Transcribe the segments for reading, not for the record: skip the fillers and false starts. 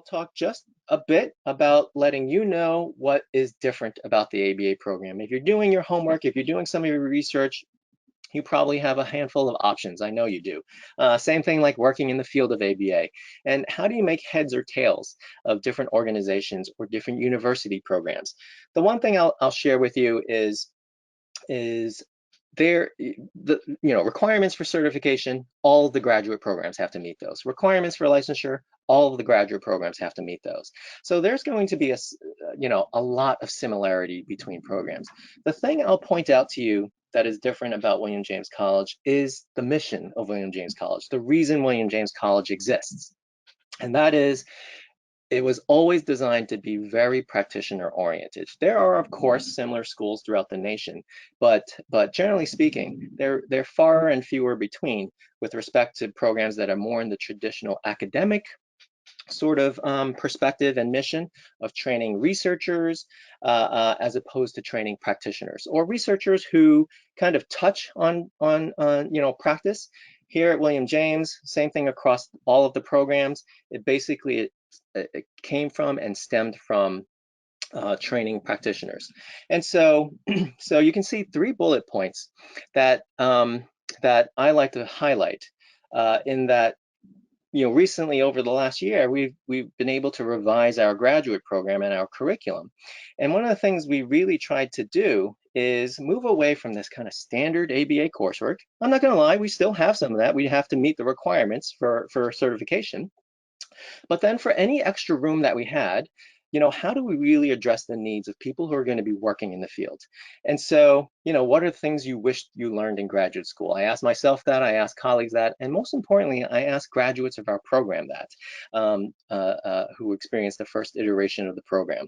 talk just a bit about letting you know what is different about the ABA program. If you're doing your homework, if you're doing some of your research, you probably have a handful of options. I know you do. Same thing like working in the field of ABA. And how do you make heads or tails of different organizations or different university programs? The one thing I'll share with you is there the requirements for certification, all of the graduate programs have to meet those. Requirements for licensure, all of the graduate programs have to meet those. So there's going to be a lot of similarity between programs. The thing I'll point out to you that is different about William James College is the mission of William James College, the reason William James College exists. And that is, it was always designed to be very practitioner oriented. There are, of course, similar schools throughout the nation, but generally speaking, they're far and fewer between with respect to programs that are more in the traditional academic sort of perspective and mission of training researchers as opposed to training practitioners or researchers who kind of touch on practice. Here at William James, same thing across all of the programs. It came from and stemmed from training practitioners. And so, so you can see 3 bullet points that that I like to highlight in that recently over the last year, we've been able to revise our graduate program and our curriculum. And one of the things we really tried to do is move away from this kind of standard ABA coursework. I'm not going to lie, we still have some of that. We have to meet the requirements for certification. But then for any extra room that we had, how do we really address the needs of people who are going to be working in the field? And so, what are the things you wished you learned in graduate school? I asked myself that, I asked colleagues that, and most importantly, I asked graduates of our program that, who experienced the first iteration of the program.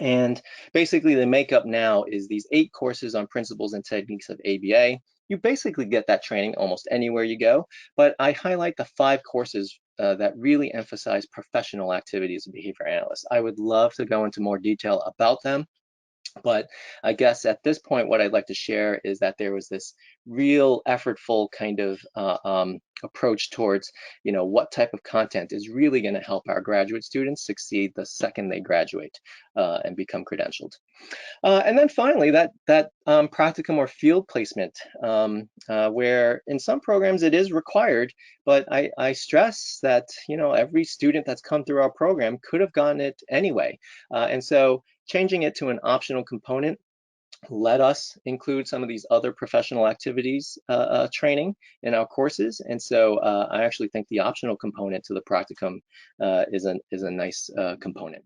And basically the makeup now is these 8 courses on principles and techniques of ABA. You basically get that training almost anywhere you go, but I highlight the 5 courses that really emphasize professional activities of behavior analysts. I would love to go into more detail about them, but I guess at this point, what I'd like to share is that there was this real effortful kind of approach towards, what type of content is really going to help our graduate students succeed the second they graduate and become credentialed. And then finally, that practicum or field placement, where in some programs it is required, but I stress that every student that's come through our program could have gotten it anyway. And so changing it to an optional component let us include some of these other professional activities training in our courses. And so I actually think the optional component to the practicum is a nice component.